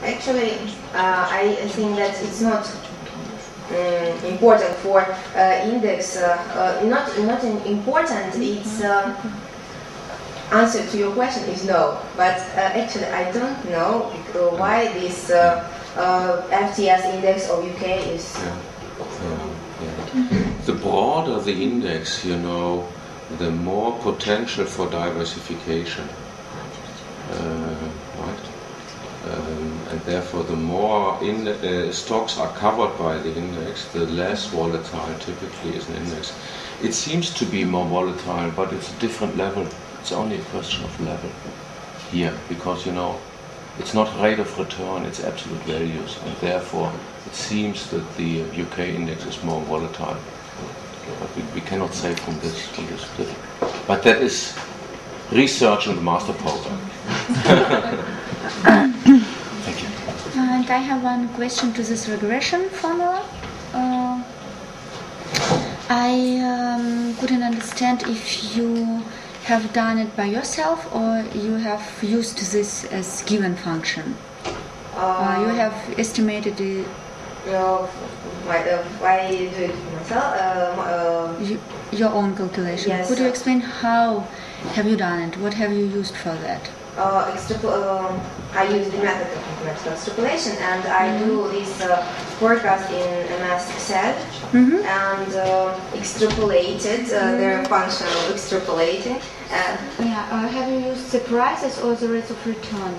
Actually, I think that it's not important for index. Not important. It's answer to your question is no. But actually, I don't know why this FTS index of UK is. The broader the index, you know, the more potential for diversification, right? And therefore, the more stocks are covered by the index, the less volatile typically is an index. It seems to be more volatile, but it's a different level. It's only a question of level here, because, you know, it's not rate of return, it's absolute values, and therefore it seems that the UK index is more volatile. But we cannot say from this. But that is research in the master program. Thank you. And I have one question to this regression formula. I couldn't understand if you have done it by yourself or you have used this as given function. You have estimated it. I do it myself. Your own calculation. Yes. Could you explain how have you done it? What have you used for that? I use the method of mathematical extrapolation, and I do this forecast in MS Excel and extrapolated their function of extrapolating. Have you used the prices or the rates of return?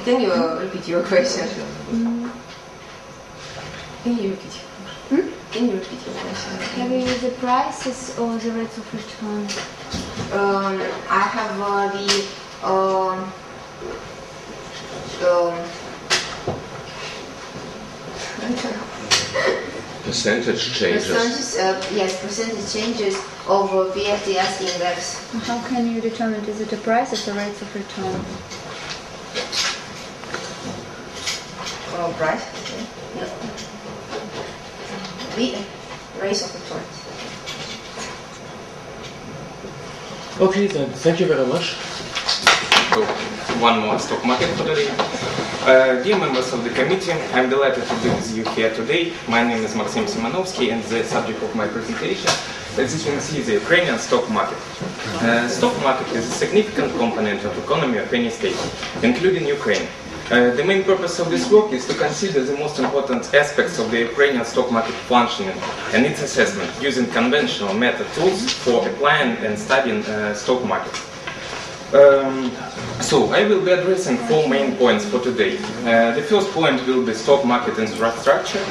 Can you repeat your question? Can you repeat? Can you repeat your question? Have you used the prices or the rates of return? I have Percentage changes. Percentage changes of the FTS index. How can you determine, is it the prices or rates of return? Price? Okay. No. The rates of return. Okay, then. Thank you very much. So, one more stock market for today. Dear members of the committee, I'm delighted to be with you here today. My name is Maxim Simonovsky, and the subject of my presentation, as you can see, the Ukrainian stock market. Stock market is a significant component of economy of any state, including Ukraine. The main purpose of this work is to consider the most important aspects of the Ukrainian stock market functioning and its assessment using conventional method tools for applying and studying stock market. So I will be addressing 4 main points for today. The first point will be stock market infrastructure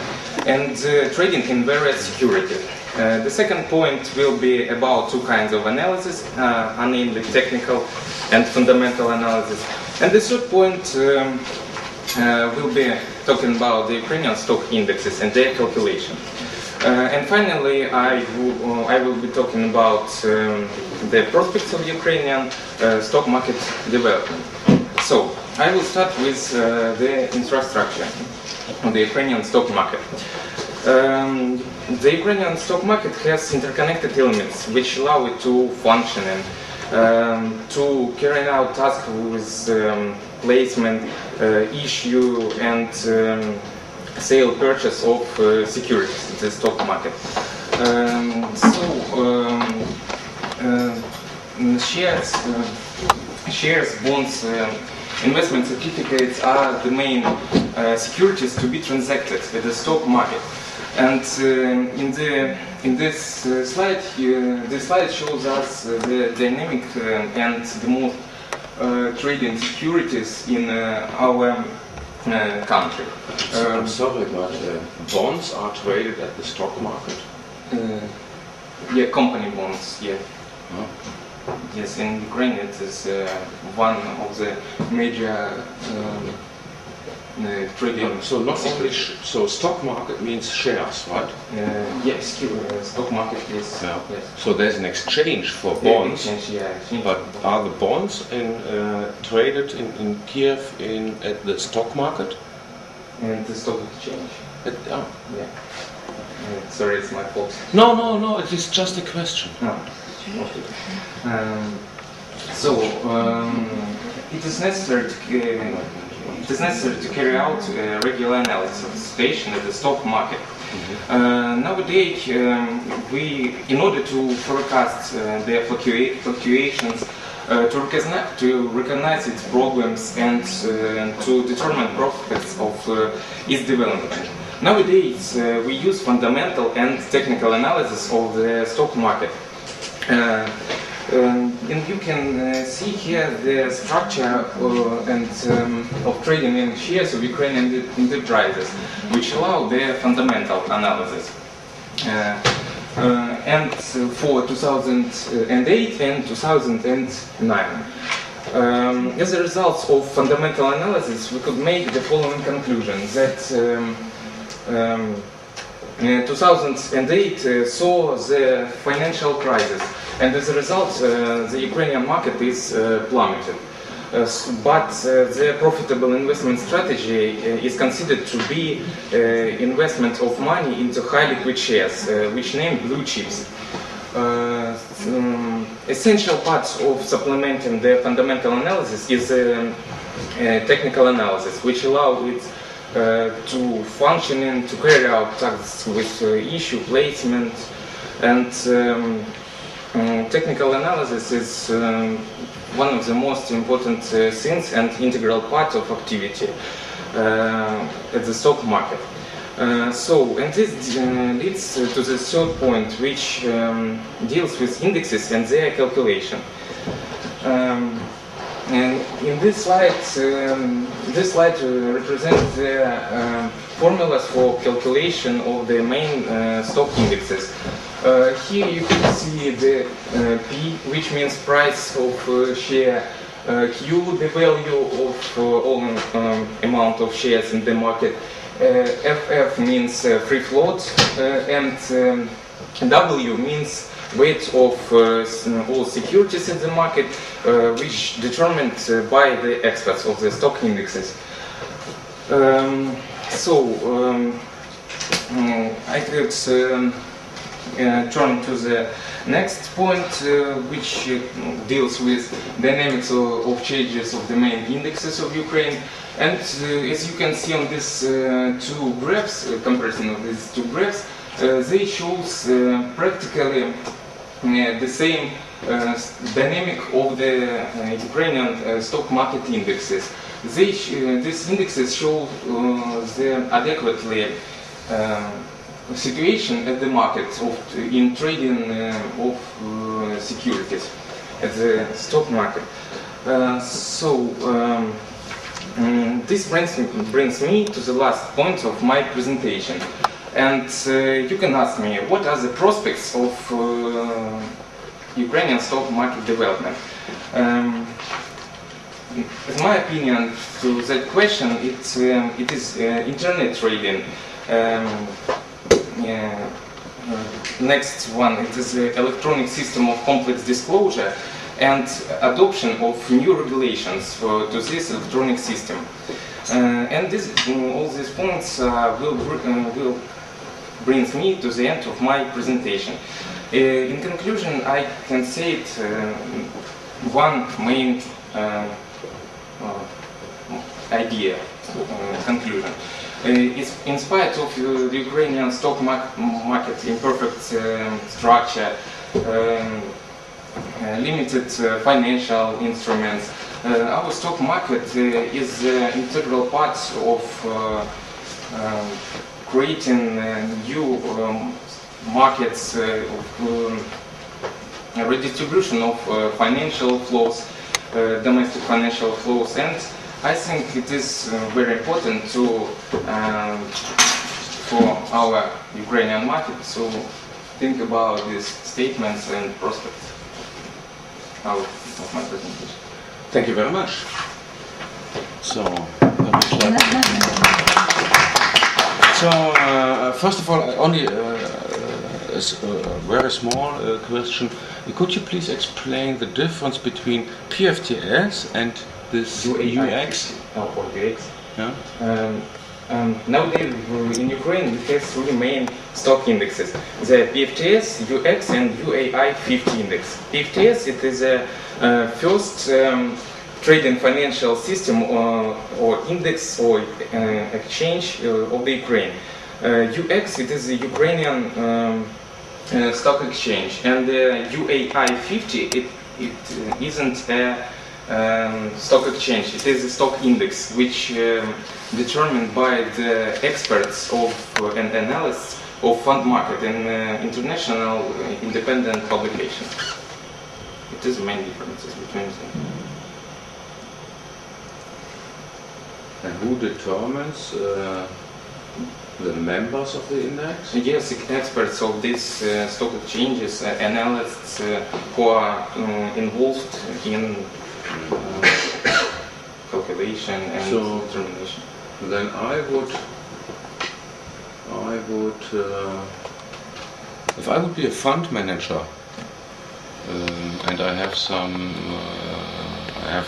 and trading in various securities. The second point will be about 2 kinds of analysis, namely technical and fundamental analysis. And the third point will be talking about the Ukrainian stock indexes and their calculation. And finally, I will be talking about the prospects of Ukrainian stock market development. So, I will start with the infrastructure of the Ukrainian stock market. The Ukrainian stock market has interconnected elements which allow it to function and to carry out tasks with placement, issue and sale purchase of securities in the stock market. Shares, bonds, investment certificates are the main securities to be transacted at the stock market. And in this slide, this slide shows us the dynamic and the most trading securities in our country. I'm sorry, but bonds are traded at the stock market? Yeah, company bonds, yeah. Huh? Yes, in Ukraine it is one of the major trading. So not only so stock market means shares, right? Yes, stock market is. Yeah. Yes. So there's an exchange for bonds. Exchange. But are the bonds traded in Kiev at the stock market? And the stock exchange. Yeah. Sorry, it's my fault. No. It is just a question. No. It is necessary to carry out regular analysis of the situation at the stock market. Nowadays, in order to forecast the fluctuations, to recognize its problems and to determine prospects of its development. Nowadays, we use fundamental and technical analysis of the stock market. And you can see here the structure of trading in shares of Ukrainian enterprises, which allow the fundamental analysis. And for 2008 and 2009. As a result of fundamental analysis, we could make the following conclusion, that 2008 saw the financial crisis, and as a result the Ukrainian market is plummeted. But the profitable investment strategy is considered to be investment of money into high liquid shares, which named blue chips. Essential part of supplementing the fundamental analysis is technical analysis, which allows it to function and to carry out tasks with issue placement, and technical analysis is one of the most important things and integral part of activity at the stock market. And this leads to the third point, which deals with indexes and their calculation. And in this slide represents the formulas for calculation of the main stock indexes. Here you can see the P, which means price of share, Q, the value of all amount of shares in the market, FF means free float, and W means weight of all securities in the market, which determined by the experts of the stock indexes. I could turn to the next point, which deals with dynamics of changes of the main indexes of Ukraine. And as you can see on these two graphs, comparison of these two graphs, they shows practically the same dynamic of the Ukrainian stock market indexes. These indexes show the adequately situation at the market in trading of securities at the stock market. This brings me to the last point of my presentation. And you can ask me, what are the prospects of Ukrainian stock market development? In my opinion, to that question, it is internet trading. Next one, it is the electronic system of complex disclosure and adoption of new regulations to this electronic system. And all these points will brings me to the end of my presentation. In conclusion, I can say it one main idea, conclusion. In spite of the Ukrainian stock market imperfect structure, limited financial instruments, our stock market is an integral part of creating new markets, redistribution of financial flows, domestic financial flows, and I think it is very important for our Ukrainian market to think about these statements and prospects out of my presentation. Thank you very much. First of all, only a very small question. Could you please explain the difference between PFTS and this UX? Or UX? Yeah. Nowadays in Ukraine we have three main stock indexes: the PFTS, UX, and UAI 50 index. PFTS, it is a first trading financial system or index or exchange of the Ukraine. UX, it is the Ukrainian stock exchange, and the UAI 50, it isn't a stock exchange. It is a stock index which determined by the experts of and analysts of fund market and international independent publications. It is the main differences between them. And who determines the members of the index? Yes, experts of these stock exchanges, analysts who are involved in calculation and determination. Then I would, if I would be a fund manager and I have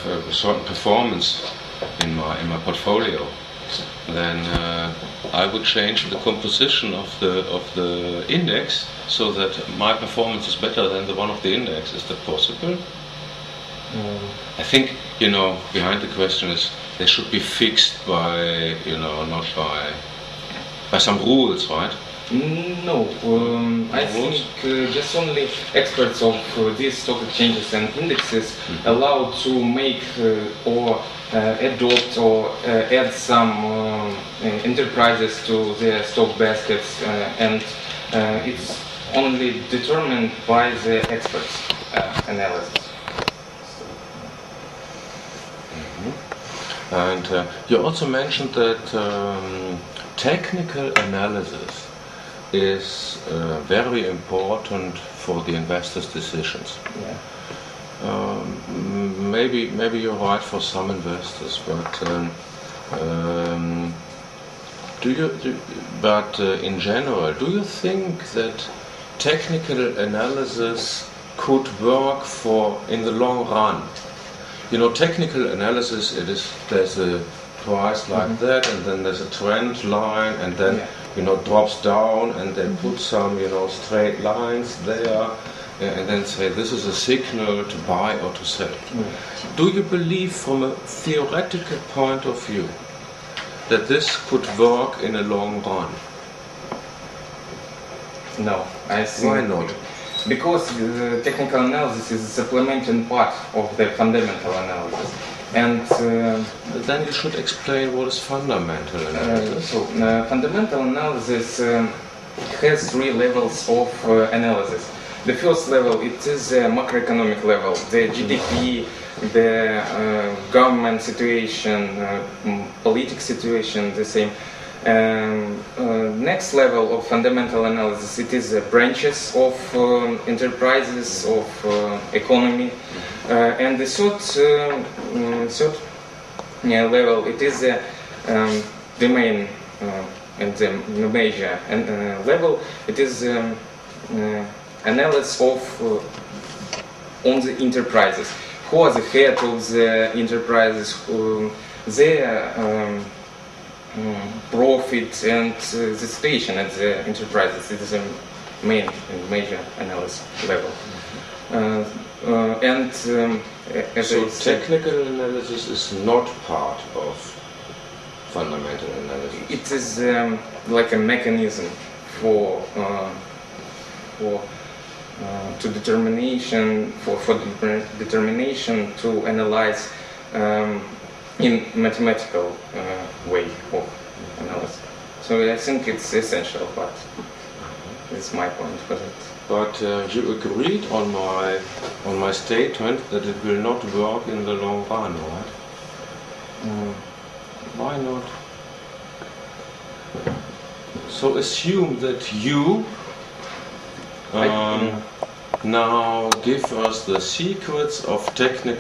a certain performance in my portfolio, then I would change the composition of the index so that my performance is better than the one of the index. Is that possible? I think, behind the question is they should be fixed by, not by some rules, right? No, I think just only experts of these stock exchanges and indexes allowed to make or adopt or add some enterprises to their stock baskets, and it's only determined by the experts' analysis. And you also mentioned that technical analysis is very important for the investors' decisions. Yeah. Maybe you're right for some investors, but in general, do you think that technical analysis could work in the long run? Technical analysis, there's a price like that, and then there's a trend line, and then drops down, and then put some straight lines there, and then say this is a signal to buy or to sell. Do you believe, from a theoretical point of view, that this could work in a long run? No, I think. Why not? Because the technical analysis is a supplementing part of the fundamental analysis. And then you should explain what is fundamental analysis. Fundamental analysis has three levels of analysis. The first level, it is a macroeconomic level, the GDP, the government situation, political situation, the same. Next level of fundamental analysis, it is branches of enterprises, of economy, and the third level, it is the main and the major level. It is analysis of on the enterprises. Who are the head of the enterprises? Their profit and the situation at the enterprises. It is a main and major analysis level. So technical analysis is not part of fundamental analysis. It is like a mechanism for determination to analyze in mathematical way of analysis. So I think it's essential, but it's my point for that. But you agreed on my statement that it will not work in the long run, right? Why not? So assume that you now give us the secrets of technical